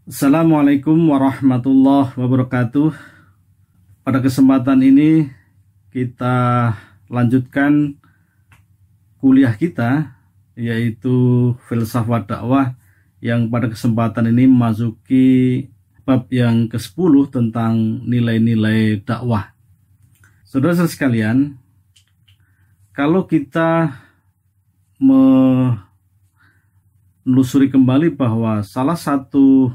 Assalamualaikum warahmatullahi wabarakatuh. Pada kesempatan ini kita lanjutkan kuliah kita, yaitu filsafat dakwah, yang pada kesempatan ini memasuki bab yang ke-10 tentang nilai-nilai dakwah. Saudara-saudara sekalian, kalau kita menelusuri kembali bahwa salah satu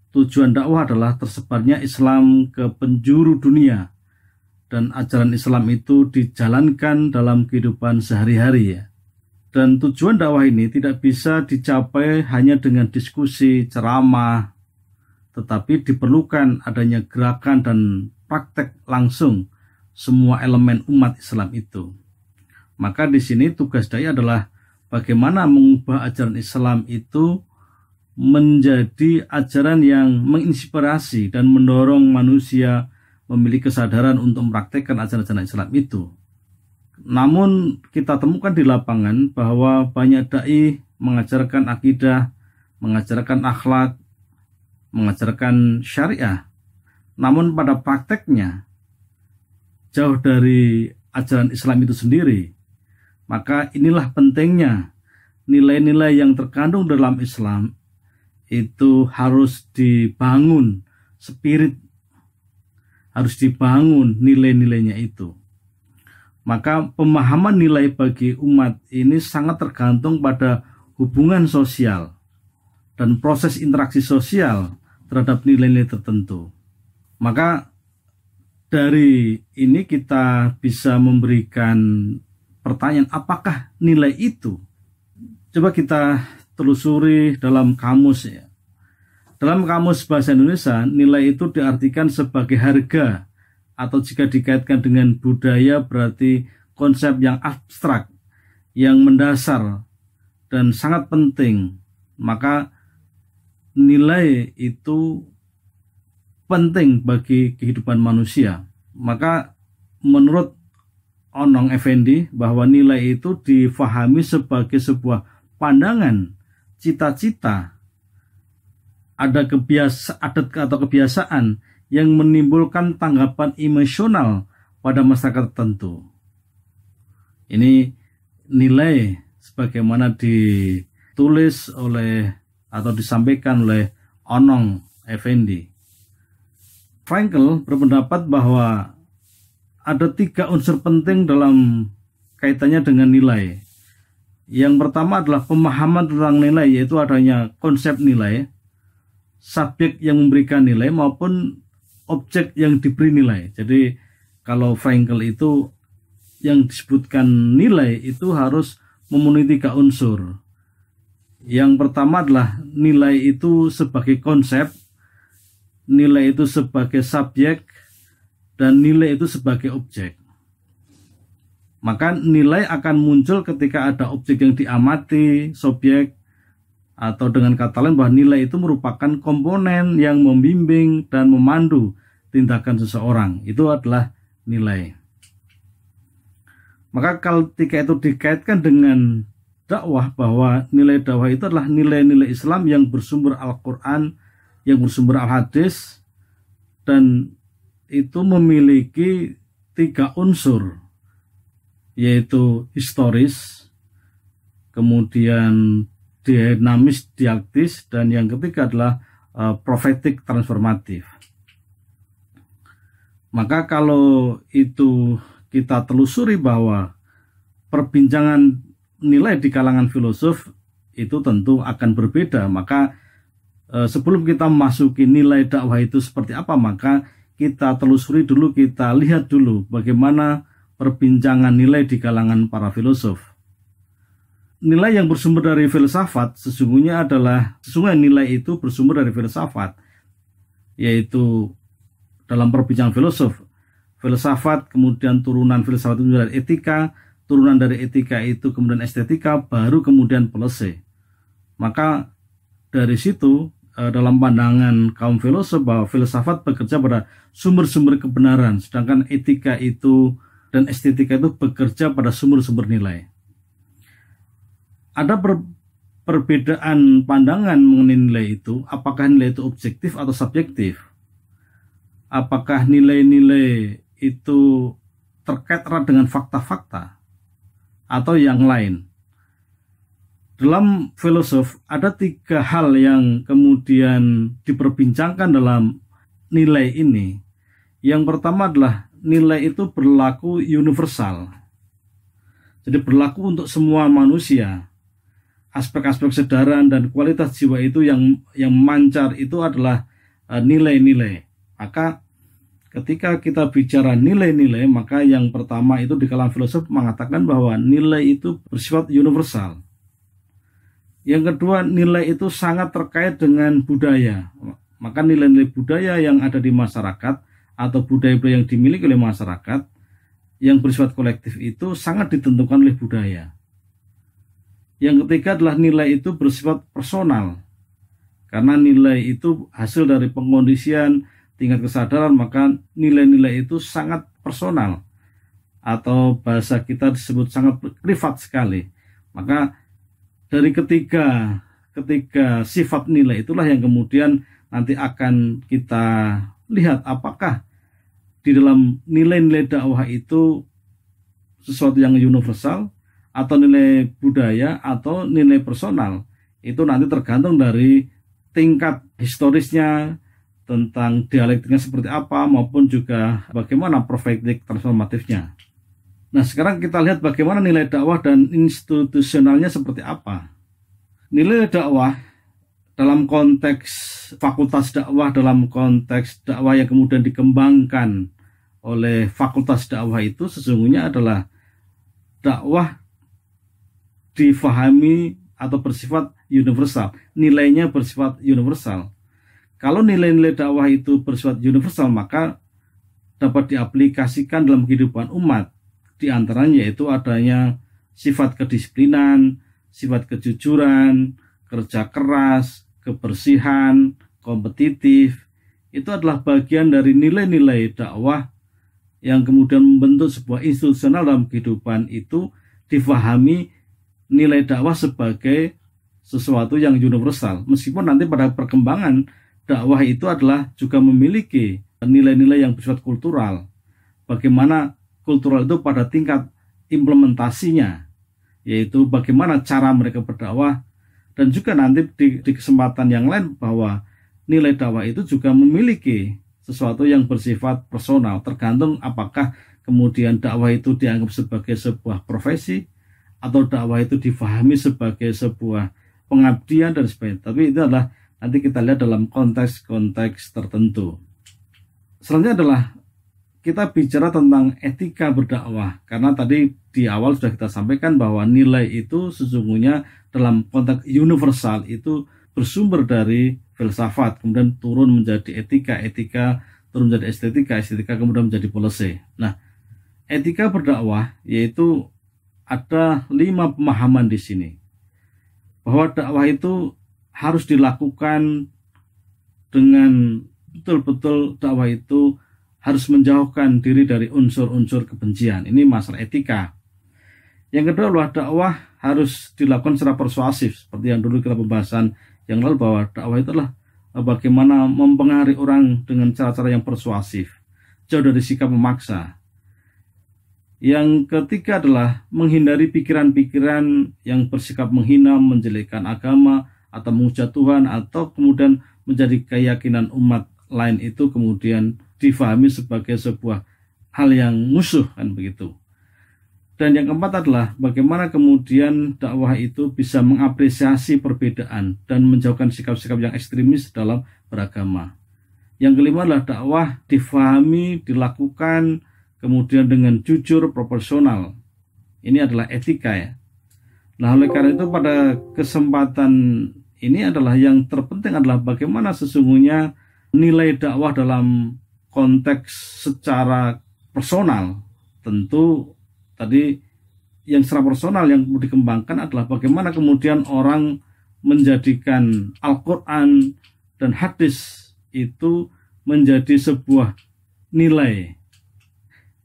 tujuan dakwah adalah tersebarnya Islam ke penjuru dunia, dan ajaran Islam itu dijalankan dalam kehidupan sehari-hari ya. Dan tujuan dakwah ini tidak bisa dicapai hanya dengan diskusi, ceramah, tetapi diperlukan adanya gerakan dan praktek langsung semua elemen umat Islam itu. Maka di sini tugas dai adalah bagaimana mengubah ajaran Islam itu menjadi ajaran yang menginspirasi dan mendorong manusia memiliki kesadaran untuk mempraktekkan ajaran-ajaran Islam itu. Namun kita temukan di lapangan bahwa banyak dai mengajarkan akidah, mengajarkan akhlak, mengajarkan syariah, namun pada prakteknya jauh dari ajaran Islam itu sendiri. Maka inilah pentingnya nilai-nilai yang terkandung dalam Islam itu harus dibangun, spirit harus dibangun nilai-nilainya itu. Maka pemahaman nilai bagi umat ini sangat tergantung pada hubungan sosial dan proses interaksi sosial terhadap nilai-nilai tertentu. Maka dari ini kita bisa memberikan pertanyaan, apakah nilai itu? Coba kita telusuri dalam kamus ya. Dalam kamus bahasa Indonesia, nilai itu diartikan sebagai harga, atau jika dikaitkan dengan budaya berarti konsep yang abstrak, yang mendasar dan sangat penting. Maka nilai itu penting bagi kehidupan manusia. Maka menurut Onong Effendi bahwa nilai itu difahami sebagai sebuah pandangan, cita-cita, adat atau kebiasaan yang menimbulkan tanggapan emosional pada masyarakat tertentu. Ini nilai sebagaimana ditulis oleh atau disampaikan oleh Onong Effendi. Frankl berpendapat bahwa ada 3 unsur penting dalam kaitannya dengan nilai. Yang pertama adalah pemahaman tentang nilai, yaitu adanya konsep nilai, subjek yang memberikan nilai maupun objek yang diberi nilai. Jadi kalau Frankl itu yang disebutkan nilai itu harus memenuhi 3 unsur. Yang pertama adalah nilai itu sebagai konsep, nilai itu sebagai subjek, dan nilai itu sebagai objek. Maka nilai akan muncul ketika ada objek yang diamati, subjek, atau dengan kata lain bahwa nilai itu merupakan komponen yang membimbing dan memandu tindakan seseorang. Itu adalah nilai. Maka kalau ketika itu dikaitkan dengan dakwah, bahwa nilai dakwah itu adalah nilai-nilai Islam yang bersumber Al-Quran, yang bersumber Al-Hadis, dan itu memiliki 3 unsur, yaitu historis, kemudian dinamis dialektis, dan yang ketiga adalah profetik transformatif. Maka kalau itu kita telusuri bahwa perbincangan nilai di kalangan filosof itu tentu akan berbeda. Maka sebelum kita memasuki nilai dakwah itu seperti apa, maka kita telusuri dulu, kita lihat dulu bagaimana perbincangan nilai di kalangan para filosof. Nilai yang bersumber dari filsafat sesungguhnya nilai itu bersumber dari filsafat, yaitu dalam perbincangan filsafat, kemudian turunan filsafat itu dari etika, turunan dari etika itu kemudian estetika, baru kemudian polese. Maka dari situ dalam pandangan kaum filosof bahwa filsafat bekerja pada sumber-sumber kebenaran, sedangkan etika itu dan estetika itu bekerja pada sumber-sumber nilai. Ada perbedaan pandangan mengenai nilai itu, apakah nilai itu objektif atau subjektif? Apakah nilai-nilai itu terkait erat dengan fakta-fakta atau yang lain? Dalam filosof ada 3 hal yang kemudian diperbincangkan dalam nilai ini. Yang pertama adalah nilai itu berlaku universal. Jadi berlaku untuk semua manusia. Aspek-aspek kesadaran dan kualitas jiwa itu yang memancar itu adalah nilai-nilai. Maka ketika kita bicara nilai-nilai, maka yang pertama itu di kalangan filosof mengatakan bahwa nilai itu bersifat universal. Yang kedua, nilai itu sangat terkait dengan budaya. Maka nilai-nilai budaya yang ada di masyarakat atau budaya-budaya yang dimiliki oleh masyarakat yang bersifat kolektif itu sangat ditentukan oleh budaya. Yang ketiga adalah nilai itu bersifat personal. Karena nilai itu hasil dari pengkondisian tingkat kesadaran, maka nilai-nilai itu sangat personal. Atau bahasa kita disebut sangat privat sekali. Maka dari ketiga sifat nilai itulah yang kemudian nanti akan kita lihat apakah di dalam nilai-nilai dakwah itu sesuatu yang universal atau nilai budaya atau nilai personal. Itu nanti tergantung dari tingkat historisnya, tentang dialektiknya seperti apa, maupun juga bagaimana profetik transformatifnya. Nah, sekarang kita lihat bagaimana nilai dakwah dan institusionalnya seperti apa. Nilai dakwah dalam konteks fakultas dakwah, dalam konteks dakwah yang kemudian dikembangkan oleh fakultas dakwah itu sesungguhnya adalah dakwah difahami atau bersifat universal. Nilainya bersifat universal. Kalau nilai-nilai dakwah itu bersifat universal, maka dapat diaplikasikan dalam kehidupan umat. Di antaranya yaitu adanya sifat kedisiplinan, sifat kejujuran, kerja keras, kebersihan, kompetitif. Itu adalah bagian dari nilai-nilai dakwah yang kemudian membentuk sebuah institusional dalam kehidupan itu. Difahami nilai dakwah sebagai sesuatu yang universal. Meskipun nanti pada perkembangan dakwah itu adalah juga memiliki nilai-nilai yang bersifat kultural. Bagaimana kultural itu pada tingkat implementasinya, yaitu bagaimana cara mereka berdakwah, dan juga nanti di kesempatan yang lain bahwa nilai dakwah itu juga memiliki sesuatu yang bersifat personal, tergantung apakah kemudian dakwah itu dianggap sebagai sebuah profesi atau dakwah itu difahami sebagai sebuah pengabdian dan sebagainya. Tapi itu adalah nanti kita lihat dalam konteks-konteks tertentu. Selanjutnya adalah kita bicara tentang etika berdakwah, karena tadi di awal sudah kita sampaikan bahwa nilai itu sesungguhnya dalam konteks universal itu bersumber dari filsafat, kemudian turun menjadi etika turun menjadi estetika kemudian menjadi policy. Nah, etika berdakwah yaitu ada 5 pemahaman di sini. Bahwa dakwah itu harus dilakukan dengan betul-betul, dakwah itu harus menjauhkan diri dari unsur-unsur kebencian. Ini masalah etika. Yang kedua adalah dakwah harus dilakukan secara persuasif. Seperti yang dulu kita pembahasan yang lalu, bahwa dakwah itu adalah bagaimana mempengaruhi orang dengan cara-cara yang persuasif, jauh dari sikap memaksa. Yang ketiga adalah menghindari pikiran-pikiran yang bersikap menghina, menjelekkan agama, atau menghujat Tuhan, atau kemudian menjadi keyakinan umat lain itu kemudian difahami sebagai sebuah hal yang musuh, kan begitu. Dan yang keempat adalah bagaimana kemudian dakwah itu bisa mengapresiasi perbedaan dan menjauhkan sikap-sikap yang ekstremis dalam beragama. Yang kelima adalah dakwah difahami, dilakukan kemudian dengan jujur, proporsional. Ini adalah etika ya. Nah, oleh karena itu pada kesempatan ini adalah yang terpenting adalah bagaimana sesungguhnya nilai dakwah dalam konteks secara personal. Tentu tadi yang secara personal yang dikembangkan adalah bagaimana kemudian orang menjadikan Al-Quran dan hadis itu menjadi sebuah nilai,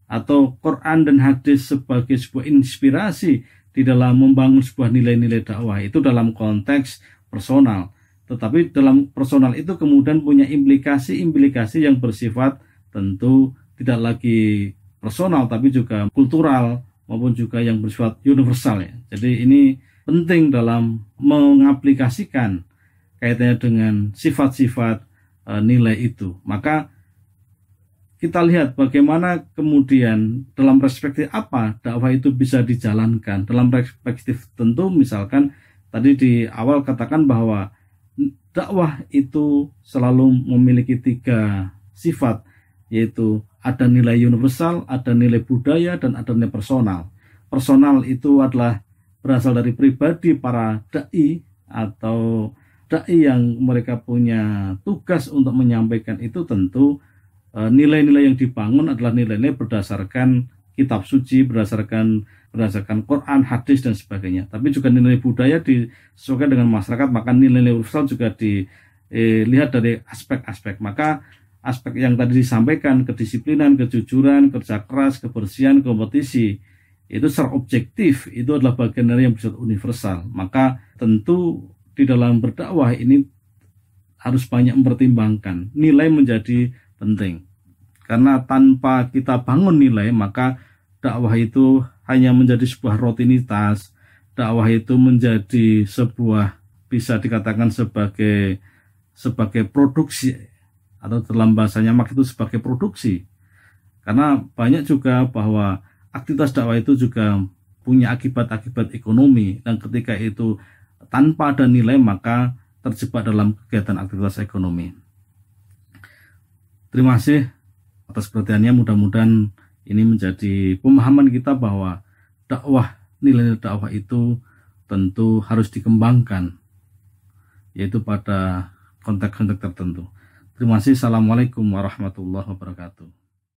atau Quran dan hadis sebagai sebuah inspirasi di dalam membangun sebuah nilai-nilai dakwah itu dalam konteks personal. Tetapi dalam personal itu kemudian punya implikasi-implikasi yang bersifat tentu tidak lagi personal tapi juga kultural maupun juga yang bersifat universal ya. Jadi ini penting dalam mengaplikasikan kaitannya dengan sifat-sifat nilai itu. Maka kita lihat bagaimana kemudian dalam perspektif apa dakwah itu bisa dijalankan. Dalam perspektif tentu misalkan tadi di awal katakan bahwa dakwah itu selalu memiliki 3 sifat, yaitu ada nilai universal, ada nilai budaya, dan ada nilai personal. Personal itu adalah berasal dari pribadi para da'i atau da'i yang mereka punya tugas untuk menyampaikan itu tentu nilai-nilai yang dibangun adalah nilai-nilai berdasarkan kitab suci, berdasarkan Quran, hadis dan sebagainya. Tapi juga nilai budaya disesuaikan dengan masyarakat, maka nilai-nilai universal juga dilihat dari aspek-aspek. Maka aspek yang tadi disampaikan, kedisiplinan, kejujuran, kerja keras, kebersihan, kompetisi, itu secara objektif itu adalah bagian dari yang bersifat universal. Maka tentu di dalam berdakwah ini harus banyak mempertimbangkan. Nilai menjadi penting. Karena tanpa kita bangun nilai, maka dakwah itu hanya menjadi sebuah rutinitas. Dakwah itu menjadi sebuah, bisa dikatakan sebagai produksi, atau dalam bahasanya mak itu sebagai produksi. Karena banyak juga bahwa aktivitas dakwah itu juga punya akibat-akibat ekonomi, dan ketika itu tanpa ada nilai maka terjebak dalam kegiatan aktivitas ekonomi. Terima kasih atas perhatiannya. Mudah-mudahan ini menjadi pemahaman kita bahwa dakwah, nilai dakwah itu tentu harus dikembangkan, yaitu pada konteks-konteks tertentu. Terima kasih. Assalamualaikum warahmatullahi wabarakatuh.